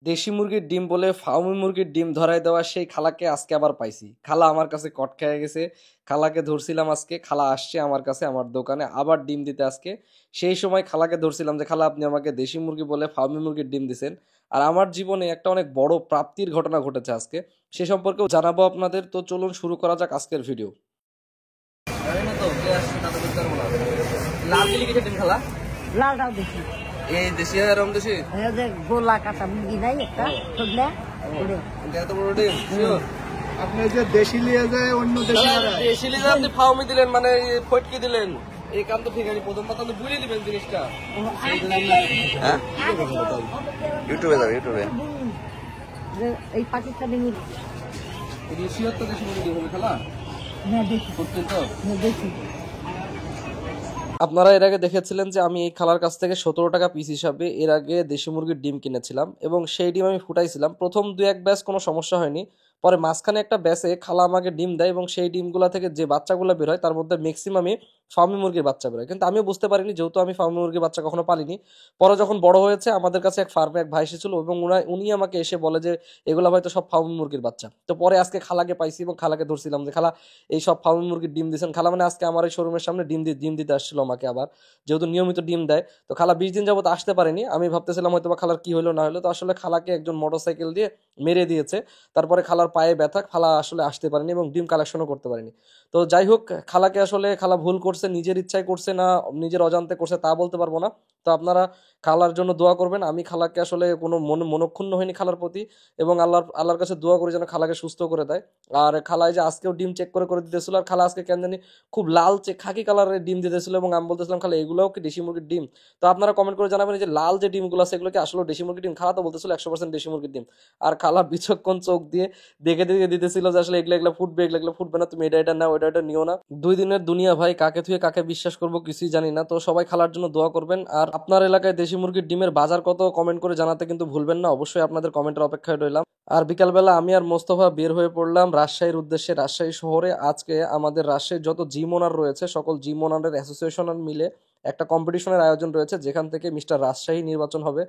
দেশি মুরগির ডিম বলে ফার্মি মুরগির ডিম ধরাই দেওয়া সেই খালাকে আজকে আবার পাইছি। খালা আমার কাছে কট খেয়ে গেছে। খালাকে ধরছিলাম আজকে, খালা আসছে আমার কাছে আমার দোকানে আবার ডিম দিতে আজকে। সেই সময় খালাকে ধরছিলাম যে খালা আপনি আমাকে দেশি মুরগি বলে ফার্মি মুরগির ডিম দিছেন। আর আমার জীবনে একটা অনেক বড় প্রাপ্তির ঘটনা ঘটেছে আজকে, সে সম্পর্কেও জানাবো আপনাদের। তো চলুন শুরু করা যাক আজকের ভিডিও। লাল দিলি কিসের ডিম খালা? লালটাও দেখি এই দেশি আর রং দেশি গোলা কাঁচা মুরগি নাই একটা ঠকলে এত বড় ডিম শিওর? আপনি যে দেশি নিয়ে যায় অন্য দেশি দেশি লিজা আপনি ফাউমি দিলেন মানে ফটকি দিলেন, এই কাম তো ঠিক আছে। প্রথম কথা তো বুঝিয়ে দিবেন জিনিসটা। হ্যাঁ ইউটিউবে যাবে, ইউটিউবে এই পাকিস্তানি মুরগি এই শিওর তো দেশি মুরগি হবে খালা? হ্যাঁ দেখি সত্যি তো? হ্যাঁ দেখি। আপনারা এর আগে দেখেছিলেন যে আমি এই খালার কাছ থেকে 17 টাকা পিস হিসাবে এর আগে দেশি মুরগির ডিম কিনেছিলাম এবং সেই ডিম আমি ফুটাইছিলাম। প্রথম 2-1 ব্যাচ কোনো সমস্যা হয়নি, পরে মাঝখানে একটা ব্যাচে খালা আমাকে ডিম দেয় এবং সেই ডিমগুলো থেকে যে বাচ্চাগুলো বের হয় তার মধ্যে ম্যাক্সিমামই ফার্মি মুরগির বাচ্চা বের হয়। কিন্তু আমিও বুঝতে পারিনি, যেহেতু আমি ফার্মি মুরগির বাচ্চা কখনো পালিনি। পরে যখন বড় হয়েছে আমাদের কাছে এক ফার্মে এক ভাই এসেছিল এবং উনি আমাকে এসে বলে যে এগুলো হয়তো সব ফার্মি মুরগির বাচ্চা। তো পরে আজকে খালাকে পাইছি এবং খালাকে ধরছিলাম যে খালা এই সব ফার্মি মুরগির ডিম দিয়েছেন। খালা মানে আজকে আমার এই শোরুমের সামনে ডিম দিতে আসছিল আমাকে আবার, যেহেতু নিয়মিত ডিম দেয়। তো খালা 20 দিন যাবত আসতে পারেনি। আমি ভাবতেছিলাম হয়তো বা খালার কি হলো না হলো, তো আসলে খালাকে একজন মোটরসাইকেল দিয়ে মেরে দিয়েছে। তারপরে খালার পায়ে ব্যথা, খালা আসলে আসতে পারেনি এবং ডিম কালেকশনও করতে পারেনি। তো যাই হোক, খালাকে আসলে খালা ভুল করছে, নিজের ইচ্ছায় করছে না নিজের অজান্তে করছে তা বলতে পারবো না। তো আপনারা খালার জন্য দোয়া করবেন। আমি খালাকে আসলে কোনো মনক্ষুণ্ণ হয়নি খালার প্রতি, এবং আল্লাহর কাছে দোয়া করি যেন খালাকে সুস্থ করে দেয়। আর খালায় যে আজকেও ডিম চেক করে করে দিতেছিল, আর খালা আজকে কেন জানি খুব লালচে খাকি কালারের ডিম দিতেছিল এবং আমি বলতেছিলাম খালা এগুলোও কি দেশি মুরগির ডিম? তো আপনারা কমেন্ট করে জানাবেন যে লাল যে ডিমগুলো আছে এগুলো কি আসলে দেশি মুরগির ডিম? খালা তো বলতেছিল 100% দেশি মুরগির ডিম। আর খালা বিচক্ষণ চোখ দিয়ে দেখে দেখে দিতেছিল যে আসলে এগুলো ফুটবে, এগুলো ফুটবে না, তুমি এটা নাও, এটা নিও না। 2 দিনের দুনিয়া ভাই, কাকে থুয়ে কাকে বিশ্বাস করবো কিছুই জানি না। তো সবাই খালার জন্য দোয়া করবেন। আর আপনার এলাকায় দেশি মুরগির ডিমের বাজার কত কমেন্ট করে জানাতে কিন্তু ভুলবেন না। অবশ্যই আপনাদের কমেন্টের অপেক্ষায় রইলাম। আর বিকালবেলা আমি আর মোস্তফা বের হয়ে পড়লাম রাজশাহীর উদ্দেশ্যে। রাজশাহী শহরে আজকে আমাদের রাজশাহীর যত জিম ওনার রয়েছে সকল জিম ওনারের অ্যাসোসিয়েশন মিলে একটা কম্পিটিশনের আয়োজন রয়েছে, যেখান থেকে মিস্টার রাজশাহী নির্বাচন হবে।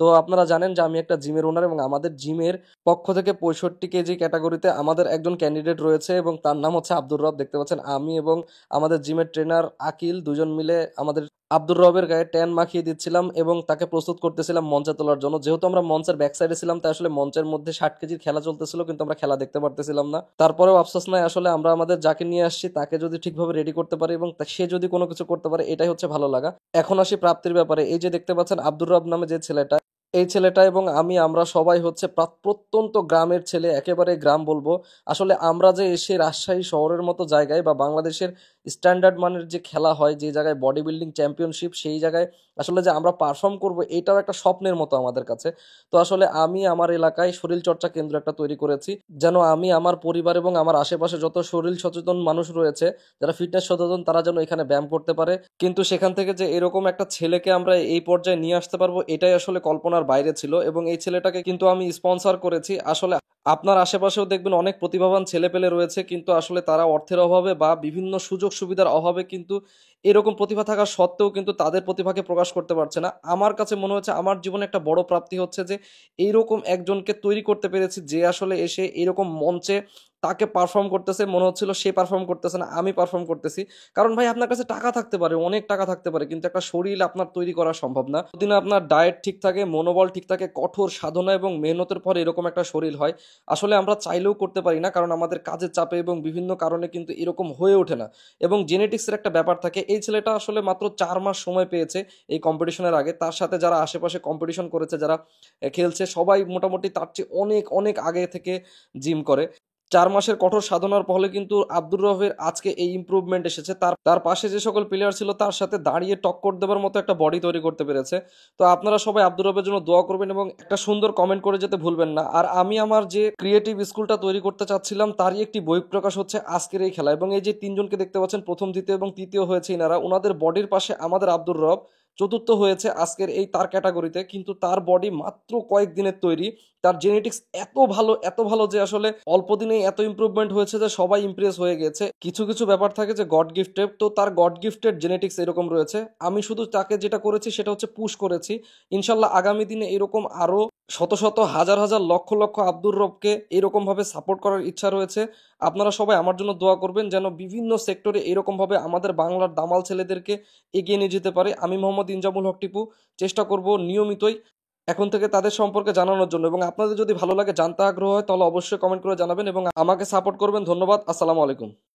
তো আপনারা জানেন যে আমি একটা জিমের ওনার এবং আমাদের জিমের পক্ষ থেকে 65 কেজি ক্যাটাগরিতে আমাদের একজন ক্যান্ডিডেট রয়েছে এবং তার নাম হচ্ছে আব্দুর রব। দেখতে পাচ্ছেন আমি এবং আমাদের জিমের ট্রেনার আকিল দুজন মিলে আমাদের আব্দুর রবের গায়ে ট্যান মাখিয়ে দিচ্ছিলাম এবং তাকে প্রস্তুত করতেছিলাম মঞ্চে তোলার জন্য। যেহেতু আমরা মঞ্চের ব্যাক সাইডে ছিলাম তাই আসলে মঞ্চের মধ্যে 60 কেজির খেলা চলতেছিল, কিন্তু আমরা খেলা দেখতে পারতেছিলাম না। তারপরেও আফসোস নাই, আসলে আমরা আমাদের যাকে নিয়ে আসছি তাকে যদি ঠিকভাবে রেডি করতে পারি এবং সে যদি কোনো কিছু করতে পারে, এটাই হচ্ছে ভালো লাগা। এখন আসি প্রাপ্তির ব্যাপারে। এই যে দেখতে পাচ্ছেন আব্দুর রব নামে যে ছেলেটা, এই ছেলেটা এবং আমরা সবাই হচ্ছে প্রত্যন্ত গ্রামের ছেলে, একেবারে গ্রাম বলবো। আসলে আমরা যে এসে রাজশাহী শহরের মতো জায়গায় বা বাংলাদেশের স্ট্যান্ডার্ড মানের যে খেলা হয়, যে জায়গায় বডি বিল্ডিং চ্যাম্পিয়নশিপ, সেই জায়গায় আসলে যে আমরা পারফর্ম করব এটাও একটা স্বপ্নের মতো আমাদের কাছে। তো আসলে আমি আমার এলাকায় শরীর চর্চা কেন্দ্র একটা তৈরি করেছি, যেন আমি আমার পরিবার এবং আমার আশেপাশে যত শরীর সচেতন মানুষ রয়েছে, যারা ফিটনেস সচেতন, তারা যেন এখানে ব্যায়াম করতে পারে। কিন্তু সেখান থেকে যে এরকম একটা ছেলেকে আমরা এই পর্যায়ে নিয়ে আসতে পারবো এটাই আসলে কল্পনার বাইরে ছিল, এবং এই ছেলেটাকে কিন্তু আমি স্পন্সর করেছি। আসলে আপনার আশেপাশেও দেখবেন অনেক প্রতিভাবান ছেলেপেলে রয়েছে, কিন্তু আসলে তারা অর্থের অভাবে বা বিভিন্ন সুযোগ সুবিধার অভাবে কিন্তু এরকম প্রতিভা থাকা সত্ত্বেও কিন্তু তাদের প্রতিভাকে প্রকাশ করতে পারছে না। আমার কাছে মনে হচ্ছে আমার জীবনে একটা বড় প্রাপ্তি হচ্ছে যে এইরকম একজনকে তৈরি করতে পেরেছি, যে আসলে এসে এরকম মঞ্চে তাকে পারফর্ম করতেছে, মনে হচ্ছিল সে পারফর্ম করতেছে না, আমি পারফর্ম করতেছি। কারণ ভাই আপনার কাছে টাকা থাকতে পারে, অনেক টাকা থাকতে পারে, কিন্তু একটা শরীর আপনার তৈরি করা সম্ভব না। যদি না আপনার ডায়েট ঠিক থাকে, মনোবল ঠিক থাকে, কঠোর সাধনা এবং মেহনতের পর এরকম একটা শরীর হয়। আসলে আমরা চাইলেও করতে পারি না, কারণ আমাদের কাজের চাপে এবং বিভিন্ন কারণে কিন্তু এরকম হয়ে ওঠে না। এবং জেনেটিক্সের একটা ব্যাপার থাকে। এই ছেলেটা আসলে মাত্র 4 মাস সময় পেয়েছে এই কম্পিটিশনের আগে। তার সাথে যারা আশেপাশে কম্পিটিশন করেছে, যারা খেলছে, সবাই মোটামুটি তার চেয়ে অনেক অনেক আগে থেকে জিম করে। 4 মাসের কঠোর সাধনার ফলে কিন্তু আব্দুর রবের আজকে এই ইমপ্রুভমেন্ট এসেছে। তার তার পাশে যে সকল প্লেয়ার ছিল তার সাথে দাঁড়িয়ে টক্কর দেওয়ার মতো একটা বডি তৈরি করতে পেরেছে। তো আপনারা সবাই আব্দুর রবের জন্য দোয়া করবেন এবং একটা সুন্দর কমেন্ট করে যেতে ভুলবেন না। আর আমি আমার যে ক্রিয়েটিভ স্কুলটা তৈরি করতে চাচ্ছিলাম তারই একটি বই প্রকাশ হচ্ছে আজকের এই খেলা। এবং এই যে 3 জনকে দেখতে পাচ্ছেন, প্রথম দ্বিতীয় এবং তৃতীয় হয়েছে ইনারা, ওনাদের বডির পাশে আমাদের আব্দুর রব চতুর্থ হয়েছে আজকের এই তার ক্যাটাগরিতে, কিন্তু তার বডি মাত্র কয়েকদিনের তৈরি। তার জেনেটিক্স এত ভালো যে আসলে অল্প দিনেই এত ইমপ্রুভমেন্ট হয়েছে যে সবাই ইমপ্রেস হয়ে গেছে। কিছু কিছু ব্যাপার থাকে যে গড গিফটেড, তো তার গড গিফটেড জেনেটিক্স এরকম রয়েছে। আমি শুধু তাকে যেটা করেছি সেটা হচ্ছে পুশ করেছি। ইনশাল্লাহ আগামী দিনে এরকম আরো শত শত হাজার হাজার লক্ষ লক্ষ আব্দুর রবকে এরকম ভাবে সাপোর্ট করার ইচ্ছা রয়েছে। আপনারা সবাই আমার জন্য দোয়া করবেন যেন বিভিন্ন সেক্টরে এরকম ভাবে আমাদের বাংলার দামাল ছেলেদেরকে এগিয়ে নিয়ে যেতে পারে। আমি মোহাম্মদ ইনজামুল হক টিপু চেষ্টা করব নিয়মিতই এখন থেকে তাদের সম্পর্কে জানানোর জন্য, এবং আপনাদের যদি ভালো লাগে, জানতে আগ্রহ হয়, তাহলে অবশ্যই কমেন্ট করে জানাবেন এবং আমাকে সাপোর্ট করবেন। ধন্যবাদ। আসসালামু আলাইকুম।